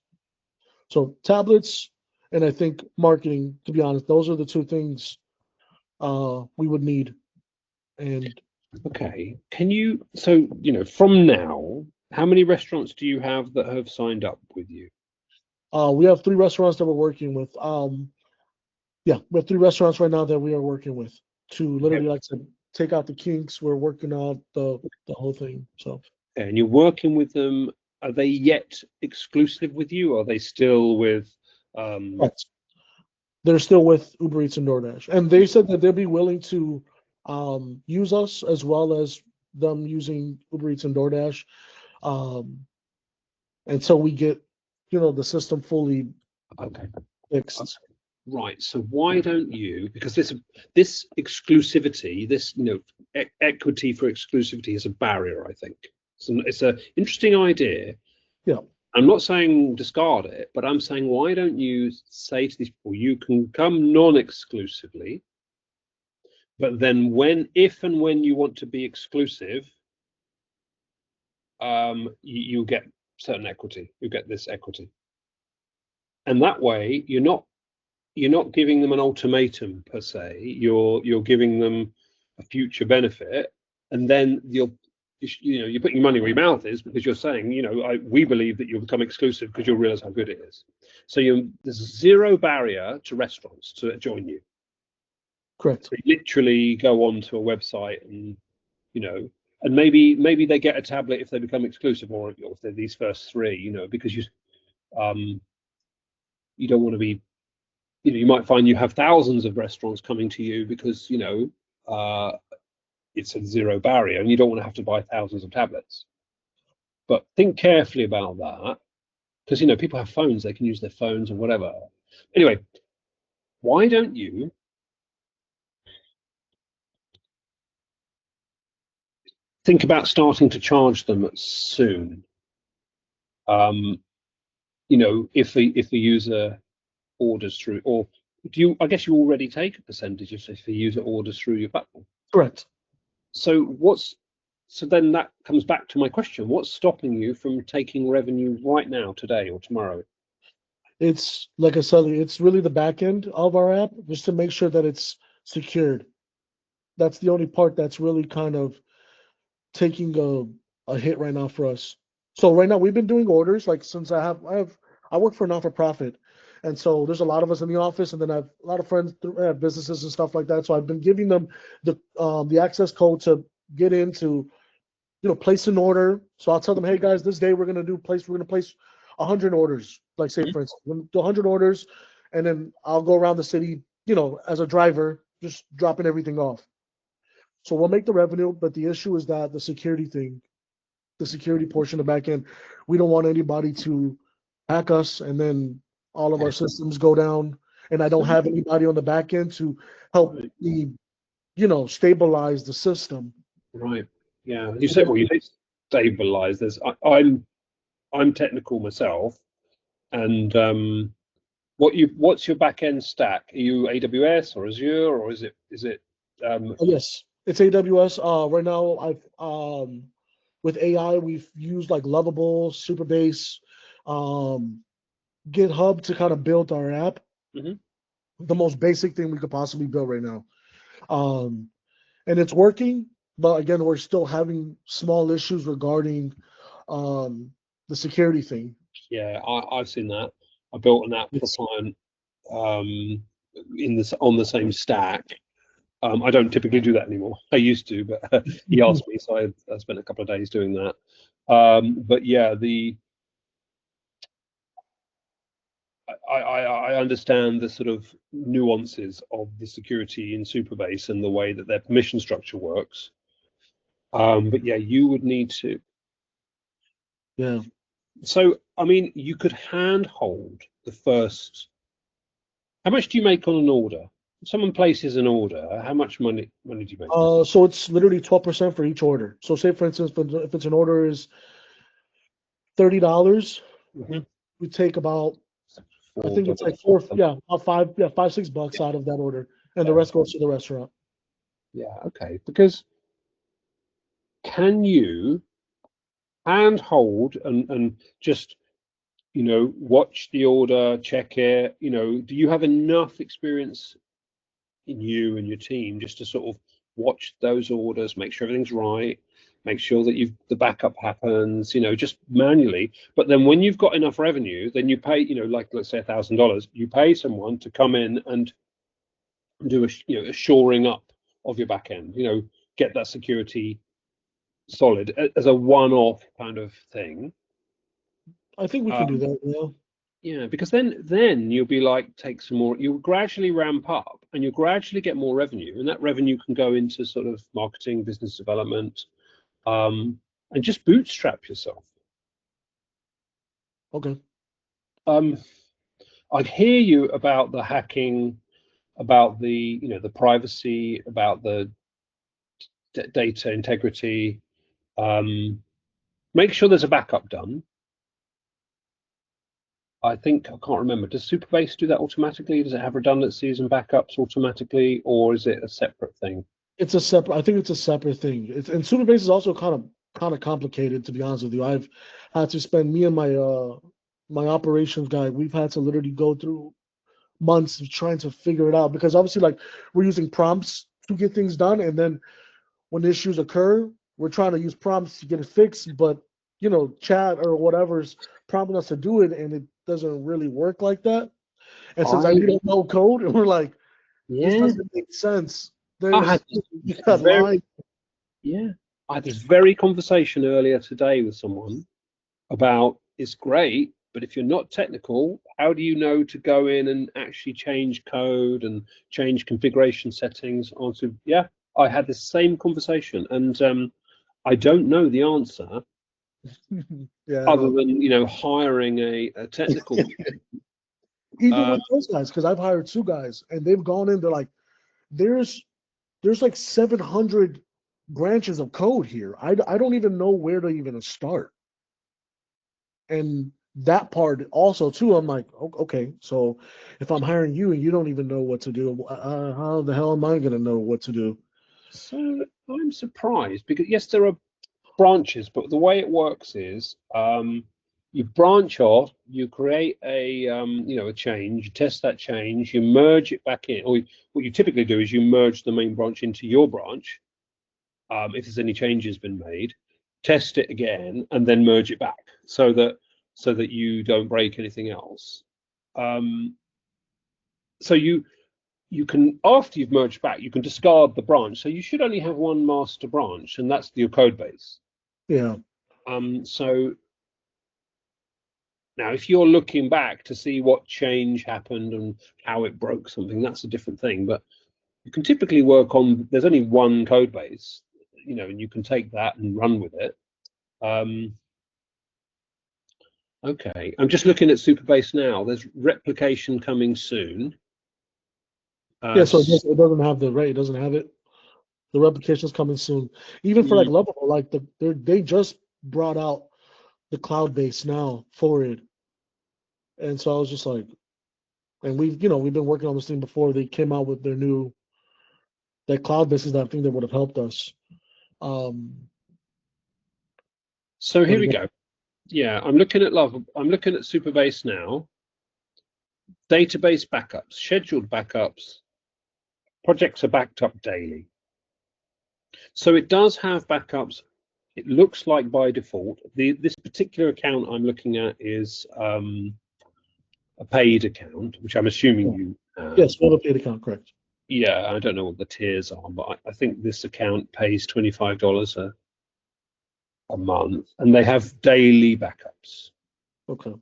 So tablets and I think marketing. To be honest, those are the two things we would need. And Okay, can you, so, from now, how many restaurants do you have that have signed up with you? we have 3 restaurants that we're working with. Yeah, we have 3 restaurants right now that we are working with to literally, like I said, take out the kinks. We're working out the whole thing. So, And you're working with them. Are they yet exclusive with you? Or are they still with? right. They're still with Uber Eats and DoorDash, and they said that they'll be willing to use us as well as them using Uber Eats and DoorDash um, until we get, the system fully Okay. fixed. Right. So why don't you? Because this exclusivity, this equity for exclusivity is a barrier. I think it's a interesting idea. Yeah. I'm not saying discard it, but I'm saying why don't you say to these people, you can come non-exclusively, but then if and when you want to be exclusive, you get certain equity. You get this equity, and that way you're not giving them an ultimatum per se. You're giving them a future benefit, and then you're putting your money where your mouth is, because you're saying, we believe that you'll become exclusive because you'll realize how good it is. So there's zero barrier to restaurants to join you. Correct. They literally go onto a website and and maybe they get a tablet if they become exclusive, or if they're these first 3, because you don't want to be, you might find you have thousands of restaurants coming to you because it's a zero barrier, and you don't want to have to buy thousands of tablets. But think carefully about that, because people have phones; they can use their phones or whatever. Anyway, why don't you think about starting to charge them soon? If the user orders through, or do you? I guess you already take a percentage if the user orders through your platform. Correct. So then that comes back to my question: what's stopping you from taking revenue right now, today or tomorrow? It's like I said, it's really the back end of our app just to make sure that it's secured. That's the only part that's really kind of taking a hit right now for us. So right now we've been doing orders like since I work for a non-for-profit, and so there's a lot of us in the office, and then I have a lot of friends through businesses and stuff like that. So I've been giving them the access code to get into, place an order. So I'll tell them, hey guys, this day we're gonna place 100 orders. Like say for instance, we're gonna do 100 orders, and then I'll go around the city, as a driver, just dropping everything off. So we'll make the revenue, but the issue is that the security thing, the security portion of the back end, we don't want anybody to hack us and then all of our systems go down. And I don't have anybody on the back end to help me, stabilize the system. Right. Yeah. You say stabilize. I'm technical myself, and what's your back end stack? Are you AWS or Azure, or is it Yes, it's AWS. Right now, I've with AI, we've used like Lovable, Supabase, um, GitHub to kind of build our app. Mhm. The most basic thing we could possibly build right now. Um, and it's working, but again, we're still having small issues regarding um, the security thing. Yeah, I've seen that. I built an app for a It's client on the same stack. I don't typically do that anymore. I used to, but he asked me, so I spent a couple of days doing that. But yeah, I understand the sort of nuances of the security in Supabase and the way that their permission structure works. But yeah, you would need to. yeah, So, I mean, you could handhold the first How much do you make on an order? If someone places an order, how much money do you make? So it's literally 12% for each order. So say for instance, if it's an order is $30, Mhm. we take about, I think it's like $4 four, something. yeah, about five, yeah, $5-6 out of that order, and the Yeah, rest goes to the restaurant. yeah, okay. Because can you handhold and just watch the order, check it? Do you have enough experience in you and your team just to sort of watch those orders, make sure everything's right, make sure that the backup happens, just manually. But then when you've got enough revenue, then you pay, like let's say $1,000, you pay someone to come in and do a shoring up of your back end, get that security solid as a one-off kind of thing. I think we can do Um, that. Yeah. Yeah, because then you'll be like, take some more, you'll gradually ramp up and you'll gradually get more revenue, and that revenue can go into sort of marketing, business development, and just bootstrap yourself. Okay. Um, I hear you about the hacking, about the privacy, about the data integrity. Make sure there's a backup done. I think I can't remember. Does Superbase do that automatically? Does it have redundancies and backups automatically, or is it a separate thing? It's a separate. I think it's a separate thing. And Superbase is also kind of complicated, to be honest with you. I've had to spend me and my operations guy. We've had to literally go through months of trying to figure it out because obviously, like, we're using prompts to get things done, and then when issues occur, we're trying to use prompts to get it fixed. But chat or whatever's prompting us to do it, and it doesn't really work like that. And since I we don't know code, and we're like, this Yeah, doesn't make sense. I had There's this you got very line. yeah, I had this very conversation earlier today with someone about it's great, but if you're not technical, how do you know to go in and actually change code and change configuration settings onto, yeah, I had the same conversation, and I don't know the answer Yeah, I other know. than hiring a technical. Even uh, with those guys, because I've hired two guys, and they've gone in. They're like, there's there's like 700 branches of code here. I don't even know where to even start. And that part also too, I'm like, okay, so if I'm hiring you and you don't even know what to do, how the hell am I gonna know what to do? so I'm surprised because yes, there are branches, but the way it works is you branch off, you create a change, you test that change, you merge it back in, or what you typically do is you merge the main branch into your branch, if there's any changes been made, test it again, and then merge it back so that you don't break anything else. Um, so you can, after you've merged back, you can discard the branch. So you should only have one master branch, and that's your code base. Yeah. So now, if you're looking back to see what change happened and how it broke something, that's a different thing. But you can typically work on, there's only one code base, and you can take that and run with it. Okay, I'm just looking at Superbase now. There's replication coming soon. Yeah, so it doesn't have the right, it doesn't have it. The replication's coming soon. Even for like Lovable, like they just brought out the cloud base now for it. And so I was just like, and we've been working on this thing before they came out with their new that cloud base is that thing that would have helped us. Um, So but here we go. Yeah, I'm looking at Superbase now. Database backups, scheduled backups, projects are backed up daily. So it does have backups. It looks like by default. This particular account I'm looking at is a paid account, which I'm assuming you have. yes, we have a paid account, correct. Yeah, I don't know what the tiers are, but I think this account pays $25 a month, and they have daily backups. Okay.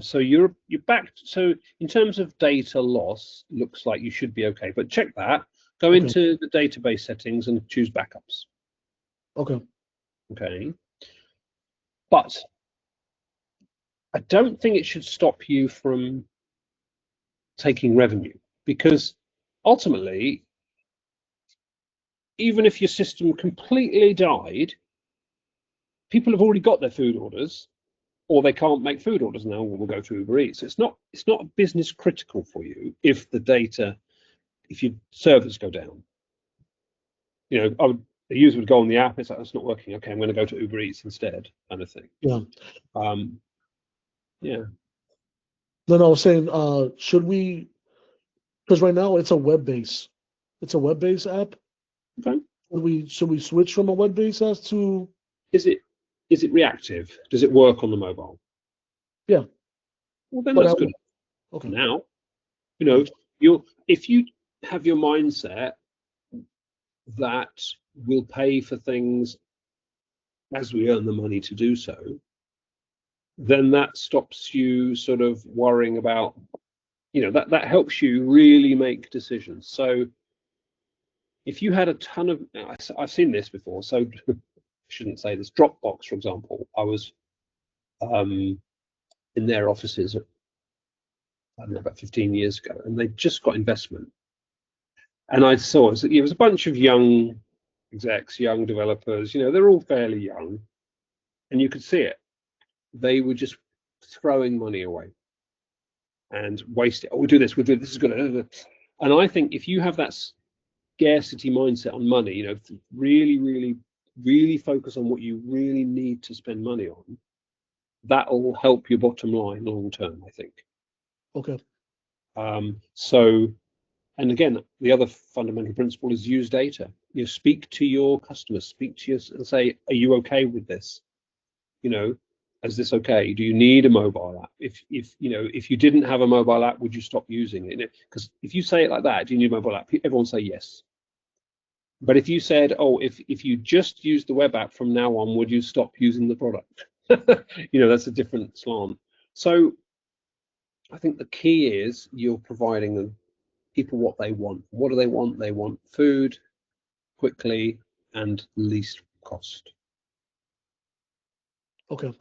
So you're backed. So in terms of data loss, looks like you should be okay. But check that. Go Okay. into the database settings and choose backups. Okay. Okay. But I don't think it should stop you from taking revenue, because ultimately, even if your system completely died, people have already got their food orders, or they can't make food orders now, or will go through Uber Eats. It's not business critical for you if your servers go down. A user would go on the app, it's like, it's not working. Okay, I'm going to go to Uber Eats instead, kind of thing. Yeah. Yeah. No, I was saying, should we? Because right now it's a web-based. It's a web-based app. Okay. Should we switch from a web-based app to? Is it reactive? Does it work on the mobile? Yeah. Well, then that's good. Okay. Now, if you have your mindset that we'll pay for things as we earn the money to do so, then that stops you sort of worrying about, that helps you really make decisions. So if you had a ton of, I've seen this before, so I shouldn't say this, Dropbox, for example, I was in their offices, I don't know, about 15 years ago, and they just got investment. And I saw it was a bunch of young execs, young developers, they're all fairly young, and you could see it. They were just throwing money away and waste it. Oh, we'll do this, this is good. And I think if you have that scarcity mindset on money, really, really, really focus on what you really need to spend money on, that'll help your bottom line long term, I think. Okay. And again, the other fundamental principle is use data. Speak to your customers, speak to us and say, are you okay with this? Is this okay? Do you need a mobile app? If you didn't have a mobile app, would you stop using it? Because if you say it like that, do you need a mobile app? Everyone say yes. But if you said, oh, if you just use the web app from now on, would you stop using the product? That's a different slant. So I think the key is you're providing them people what they want. What do they want? They want food quickly and least cost. Okay.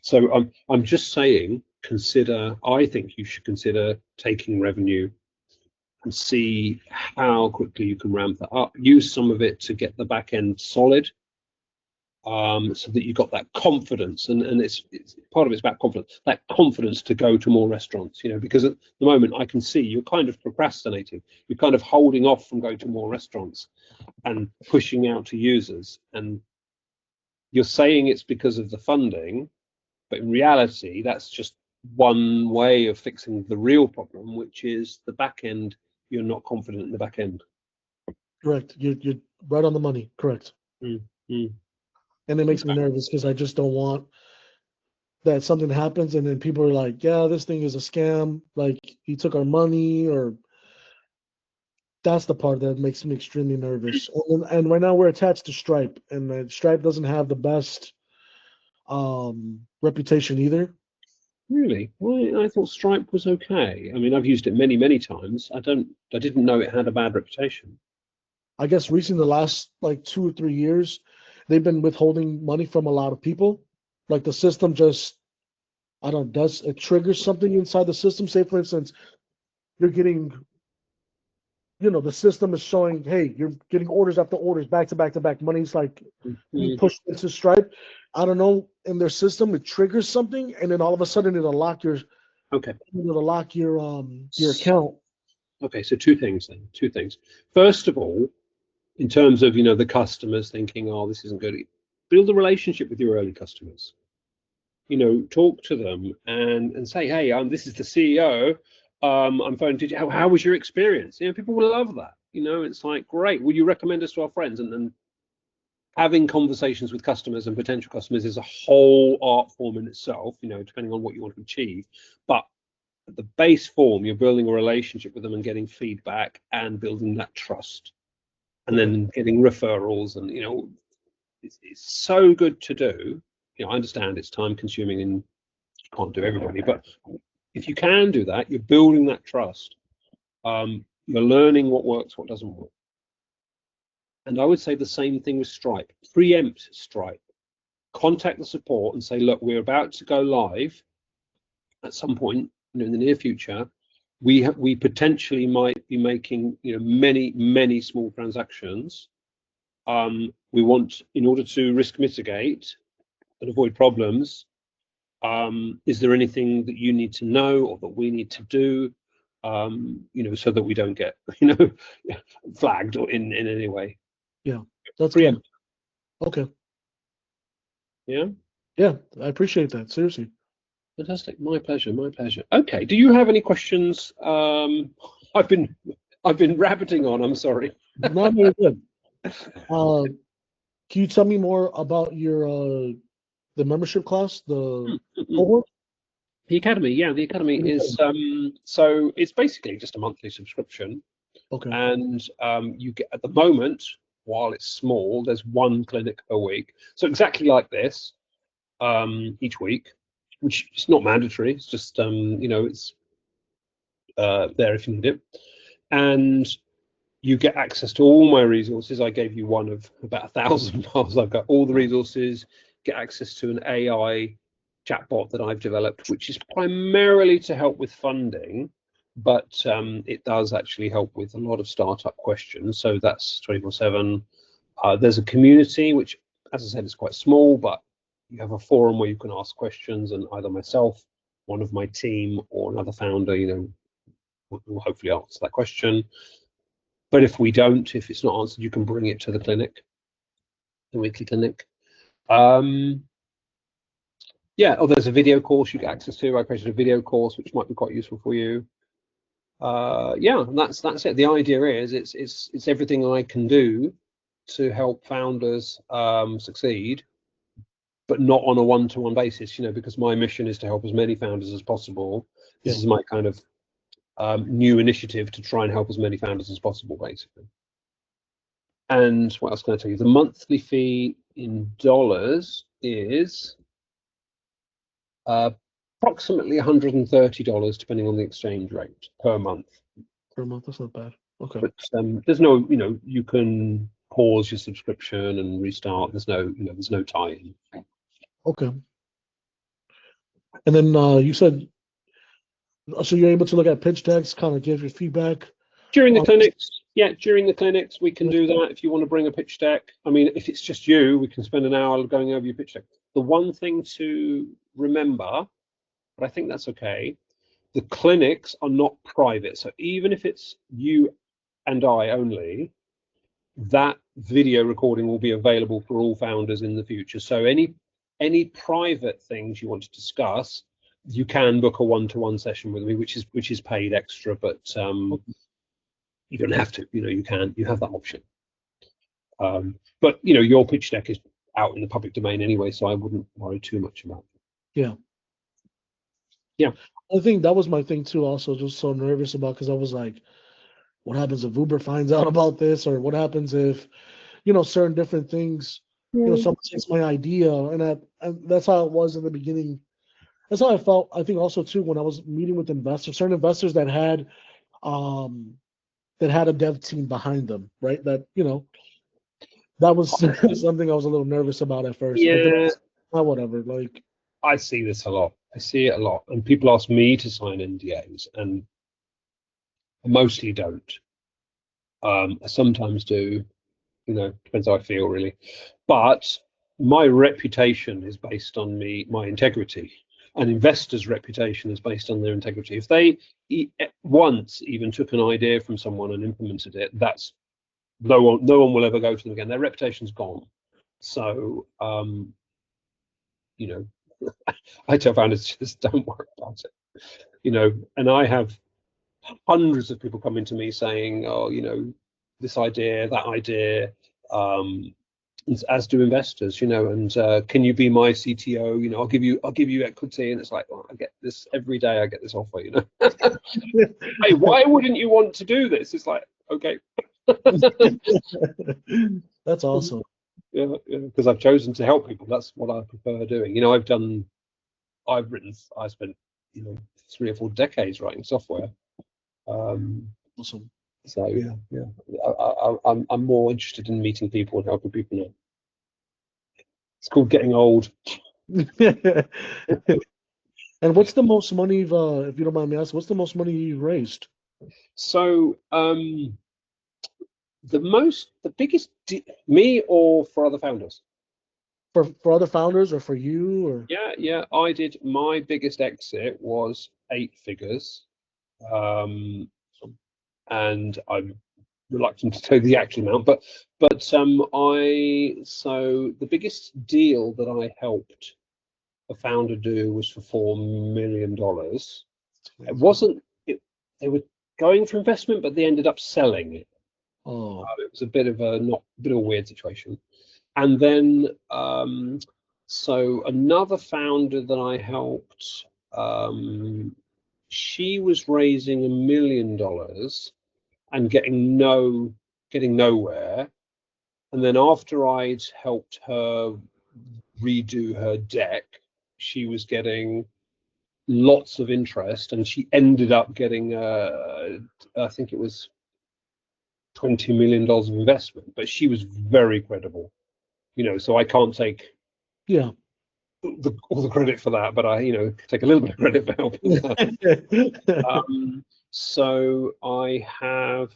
So I'm just saying, I think you should consider taking revenue and see how quickly you can ramp that up. Use some of it to get the back end solid, so that you've got that confidence, and it's part of it's about confidence, that confidence to go to more restaurants, because at the moment I can see you're kind of procrastinating, you're kind of holding off from going to more restaurants and pushing out to users, and you're saying it's because of the funding, but in reality that's just one way of fixing the real problem, which is the back end. You're not confident in the back end. Correct. You're right on the money. Correct. Mm-hmm. And it makes me nervous because I just don't want that something happens and then people are like, yeah, this thing is a scam. Like he took our money, or that's the part that makes me extremely nervous. And right now we're attached to Stripe, and Stripe doesn't have the best reputation either. Really? Well, I thought Stripe was okay. I mean, I've used it many, many times. I didn't know it had a bad reputation. I guess recently, the last like 2 or 3 years, they've been withholding money from a lot of people. Like the system just, I don't know, does it triggers something inside the system? Say, for instance, you're getting, the system is showing, hey, you're getting orders after orders, back to back to back. Money's like being pushed into Stripe. I don't know, in their system, it triggers something, and then all of a sudden it'll lock your your account. Okay, so two things. First of all, in terms of the customers thinking, oh, this isn't good, build a relationship with your early customers. Talk to them and say, hey, this is the CEO. I'm phoning. How was your experience? People will love that. It's like, great. Will you recommend us to our friends? And then having conversations with customers and potential customers is a whole art form in itself. Depending on what you want to achieve, but at the base form, you're building a relationship with them and getting feedback and building that trust, and then getting referrals. And it's so good to do. I understand it's time consuming and you can't do everybody, but if you can do that, you're building that trust. You're learning what works, what doesn't work. And I would say the same thing with Stripe. Preempt Stripe. Contact the support and say, look, we're about to go live at some point. in the near future, we potentially might be making many small transactions. We want, in order to risk mitigate and avoid problems, is there anything that you need to know or that we need to do, so that we don't get flagged or in any way? Yeah, that's good. Okay. Yeah. Yeah, I appreciate that. Seriously. Fantastic. My pleasure. My pleasure. Okay. Do you have any questions? I've been rabbiting on. I'm sorry. Not very good. Can you tell me more about your the membership class, the cohort? The Academy, yeah, the Academy is so it's basically just a monthly subscription. Okay. And you get, at the moment, while it's small, there's one clinic per week. So exactly like this, each week, which is not mandatory. It's just it's there if you need it. And you get access to all my resources. I gave you one of about 1,000 miles. I've got all the resources, get access to an AI chatbot that I've developed, which is primarily to help with funding, but it does actually help with a lot of startup questions. So that's 24/7. There's a community, which, as I said, is quite small, but you have a forum where you can ask questions, and either myself, one of my team, or another founder, will hopefully answer that question. But if we don't, if it's not answered, you can bring it to the clinic, the weekly clinic. Yeah, there's a video course you get access to. I created a video course which might be quite useful for you. Yeah, and that's it. The idea is it's everything I can do to help founders succeed, but not on a one-to-one basis. Because my mission is to help as many founders as possible. This is my kind of new initiative to try and help as many founders as possible, basically. And what else can I tell you? The monthly fee in dollars is approximately $130, depending on the exchange rate per month. Per month, that's not bad. Okay. But there's no, you can pause your subscription and restart. There's no tie-in. Okay. And then you said, so you're able to look at pitch decks, kind of give your feedback during the clinics. Yeah, during the clinics, we can do that. If you want to bring a pitch deck, I mean, if it's just you, we can spend an hour going over your pitch deck. The one thing to remember, but I think that's okay, the clinics are not private. So even if it's you and I only, that video recording will be available for all founders in the future. So any private things you want to discuss, you can book a one-to-one session with me, which is paid extra, but you don't have to. You have that option. But your pitch deck is out in the public domain anyway, so I wouldn't worry too much about it. Yeah. Yeah. I think that was my thing too. Also, just so nervous about, because I was like, what happens if Uber finds out about this, or what happens if certain different things, someone takes my idea, and that's how it was in the beginning. That's how I felt. I think also too when I was meeting with investors, certain investors that had a dev team behind them, right? That that was something I was a little nervous about at first. Yeah. But then whatever. Like, I see this a lot. I see it a lot, and people ask me to sign NDAs, and I mostly don't. I sometimes do. Depends how I feel, really. But my reputation is based on my integrity. An investor's reputation is based on their integrity. If they once even took an idea from someone and implemented it, that's no one will ever go to them again. Their reputation's gone. So I tell founders, just don't worry about it. And I have hundreds of people coming to me saying, oh, this idea, that idea, as do investors, and can you be my CTO? I'll give you equity. And it's like, I get this every day. I get this offer. Hey, why wouldn't you want to do this? It's like, okay. That's awesome. Yeah, because I've chosen to help people. That's what I prefer doing. I spent 3 or 4 decades writing software. Awesome. So yeah. I'm more interested in meeting people and helping people now. It's called getting old. And what's the most money, if you don't mind me asking, what's the most money you raised So the biggest, me or for other founders? for other founders or for you or? Yeah. I did. My biggest exit was 8 figures, and I'm reluctant to tell you the actual amount, but I so the biggest deal that I helped a founder do was for $4 million. It wasn't. They were going for investment, but they ended up selling it. Oh, It was a bit of a not a bit of a weird situation. And then so another founder that I helped, she was raising $1 million and getting nowhere. And then after I'd helped her redo her deck, she was getting lots of interest, and she ended up getting I think it was $20 million of investment. But she was very credible, so I can't take yeah. all the credit for that, but I, take a little bit of credit for helping her. So I have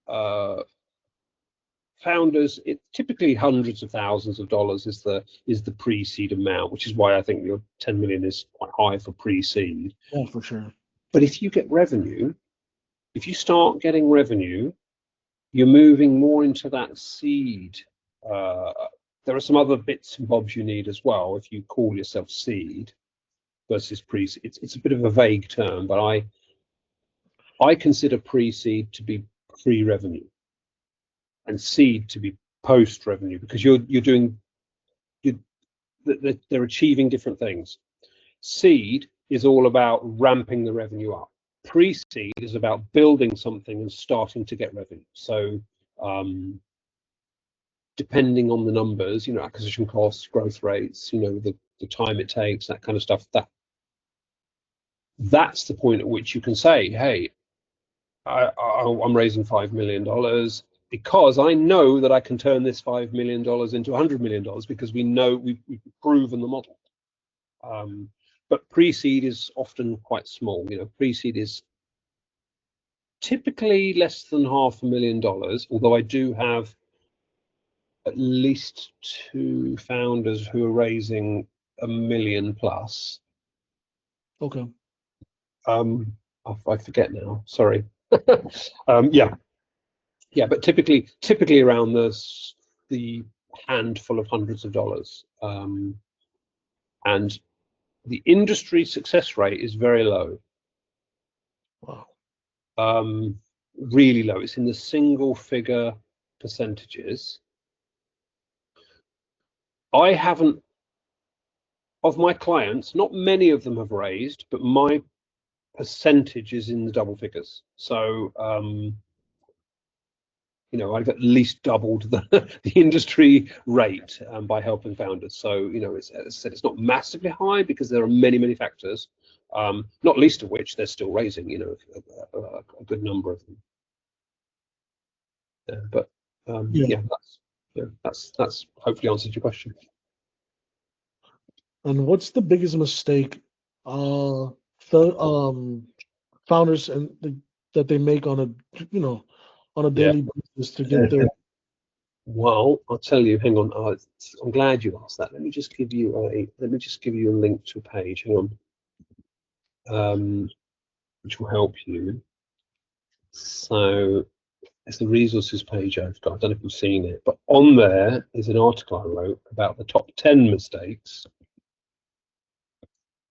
uh, founders. It typically hundreds of thousands of dollars is the pre-seed amount, which is why I think your 10 million is quite high for pre-seed. Yeah, for sure. But if you get revenue, if you start getting revenue, you're moving more into that seed. Uh, there are some other bits and bobs you need as well if you call yourself seed versus pre-seed. It's a bit of a vague term, but I consider pre-seed to be pre-revenue and seed to be post-revenue, because they're achieving different things. Seed is all about ramping the revenue up. Pre-seed is about building something and starting to get revenue. So depending on the numbers, acquisition costs, growth rates, the time it takes, that kind of stuff, that's the point at which you can say, hey, I'm raising $5 million because I know that I can turn this $5 million into $100 million, because we know we've proven the model. But pre-seed is often quite small. Pre-seed is typically less than $500,000, although I do have at least 2 founders who are raising $1 million plus. Okay. I forget now. Sorry. Yeah, but typically around the handful of hundreds of dollars, and the industry success rate is very low. Wow. Really low. It's in the single figure percentages. I haven't, of my clients, not many of them have raised, but my percentage is in the double figures. So I've at least doubled the industry rate by helping founders. So it's, as I said, it's not massively high because there are many factors, not least of which they're still raising a good number of them. But Yeah. that's hopefully answered your question. And what's the biggest mistake the founders that they make on a Yeah. daily basis to get their? Well, I'll tell you. Hang on. I'm glad you asked that. Let me just give you a link to a page. Hang on, which will help you. So it's the resources page I've got. I don't know if you've seen it, but on there is an article I wrote about the top 10 mistakes.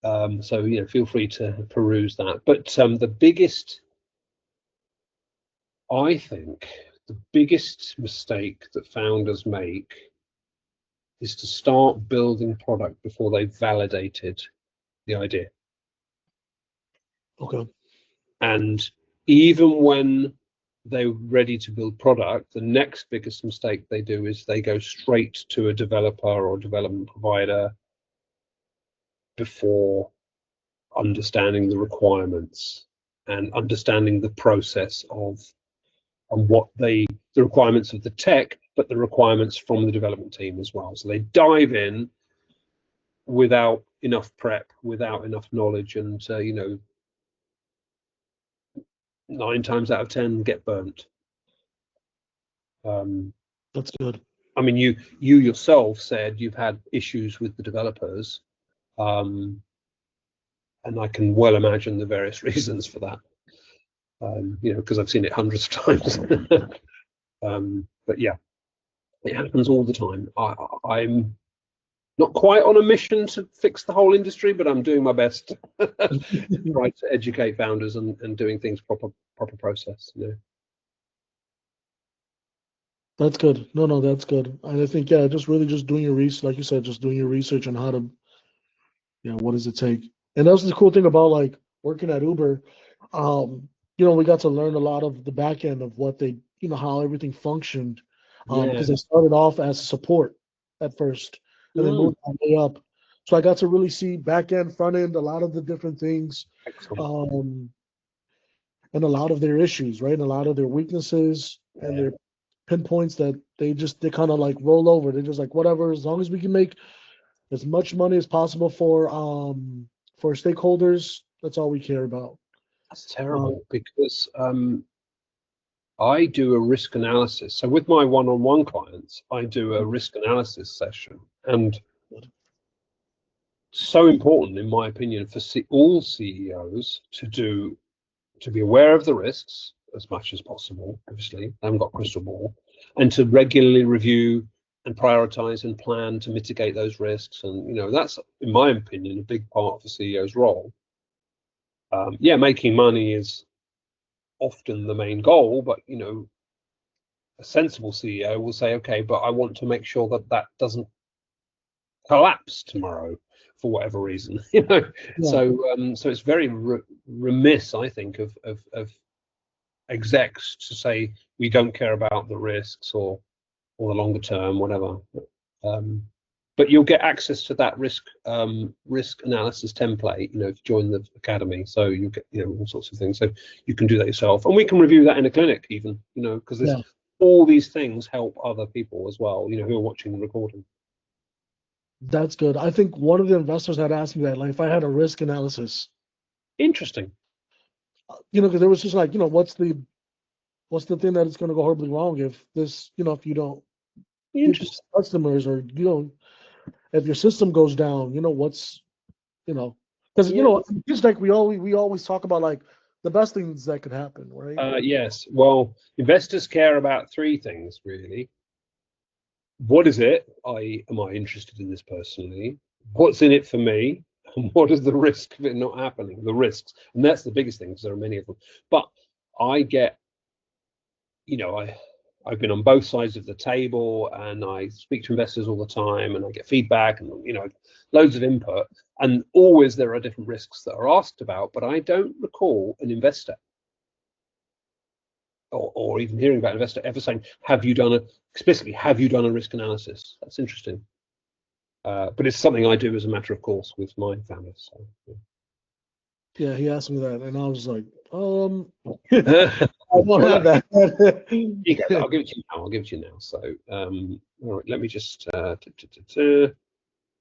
So feel free to peruse that. But I think the biggest mistake that founders make is to start building product before they've validated the idea. Okay. And even when they're ready to build product, the next biggest mistake they do is they go straight to a developer or development provider before understanding the requirements and understanding the process of and what the requirements of the tech, but the requirements from the development team as well. So they dive in without enough prep, without enough knowledge, and 9 times out of 10 get burnt. That's good. I mean, you yourself said you've had issues with the developers, and I can well imagine the various reasons for that. Because I've seen it hundreds of times. But yeah, it happens all the time. I'm not quite on a mission to fix the whole industry, but I'm doing my best to try to educate founders and doing things proper process. That's good. No, that's good. And I think, yeah, just doing your research, like you said, just doing your research on how to, what does it take? And that's the cool thing about like working at Uber. We got to learn a lot of the back end of what they, how everything functioned. Because they started off as support at first and then moved all the way up. So I got to really see back end, front end, a lot of the different things, and a lot of their issues, right? And a lot of their weaknesses and their pinpoints that they kind of like roll over. They're just like, whatever, as long as we can make as much money as possible for stakeholders, that's all we care about. That's terrible because I do a risk analysis. So with my one-on-one clients, I do a risk analysis session, and so important, in my opinion, for all CEOs to be aware of the risks as much as possible. Obviously, I haven't got a crystal ball, and to regularly review and prioritize and plan to mitigate those risks. And that's, in my opinion, a big part of the CEO's role. Making money is often the main goal, but a sensible CEO will say, okay, but I want to make sure that doesn't collapse tomorrow for whatever reason. So it's very remiss, I think, of execs to say we don't care about the risks or the longer term, whatever. But you'll get access to that risk analysis template, if you join the academy. So you get, all sorts of things. So you can do that yourself, and we can review that in a clinic, even, because there's all these things help other people as well, who are watching the recording. That's good. I think one of the investors had asked me that, like, if I had a risk analysis. Interesting. Because there was just like, what's the thing that is going to go horribly wrong if this, if you don't get customers, or if your system goes down, what's, because it's like we always talk about like the best things that could happen, right? Yes. Well, investors care about 3 things really. What is it? Am I interested in this personally? What's in it for me? And what is the risk of it not happening? The risks, and that's the biggest thing, because there are many of them. But I get, I've been on both sides of the table, and I speak to investors all the time, and I get feedback, and loads of input, and always there are different risks that are asked about. But I don't recall an investor, or even hearing about an investor ever saying, have you done a risk analysis? That's interesting. But it's something I do as a matter of course with my founders. So, yeah, he asked me that, and I was like, I don't have that. I'll give it to you now. So, all right, let me just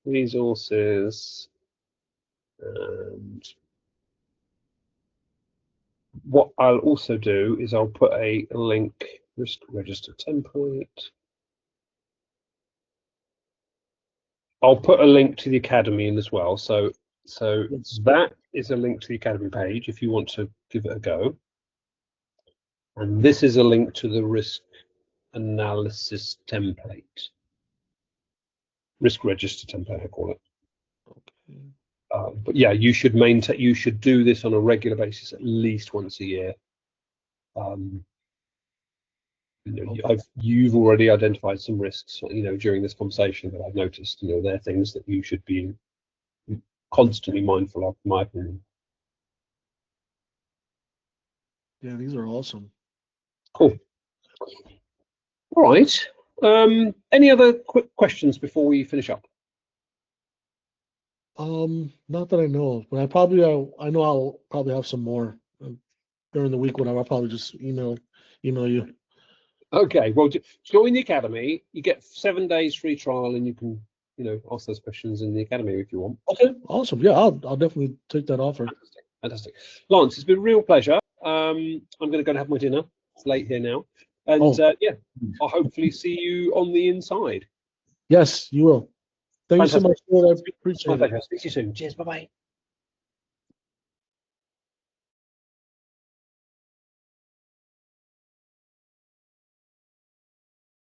resources, and what I'll also do is I'll put a link, risk register template. I'll put a link to the academy in as well. So that is a link to the academy page if you want to give it a go. And this is a link to the risk analysis template. Risk register template, I call it. Okay. But yeah, you should do this on a regular basis, at least once a year. You've already identified some risks, during this conversation that I've noticed. They're things that you should be constantly mindful of, in my opinion. Yeah, these are awesome. Cool. All right. Any other quick questions before we finish up? Not that I know of, but I know I'll probably have some more during the week. Whatever, I'll probably just email you. Okay. Well, join the academy. You get 7 days free trial, and you can ask those questions in the academy if you want. Okay, awesome. Yeah, I'll definitely take that offer. Fantastic. Lance, it's been a real pleasure. I'm going to go and have my dinner. It's late here now. And yeah, I'll hopefully see you on the inside. Yes, you will. Thank you so much, Lord. I My appreciate it. pleasure. Speak to you soon. Cheers. Bye-bye.